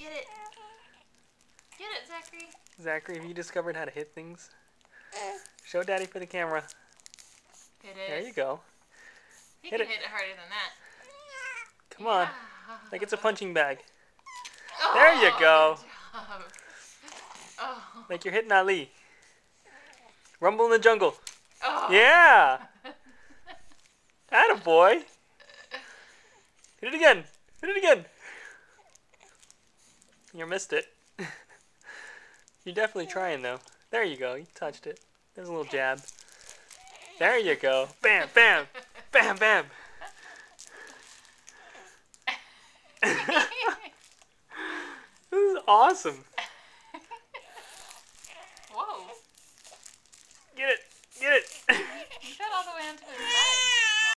Get it. Get it, Zachary. Zachary, have you discovered how to hit things? Show Daddy for the camera. Hit it. There you go. He can hit it harder than that. Come on. Like it's a punching bag. Oh, There you go. Good job. Oh. Like you're hitting Ali. Rumble in the jungle. Oh. Yeah. Attaboy. Hit it again. Hit it again. You missed it. You're definitely trying though. There you go. You touched it. There's a little jab. There you go. Bam, bam. Bam, bam. This is awesome.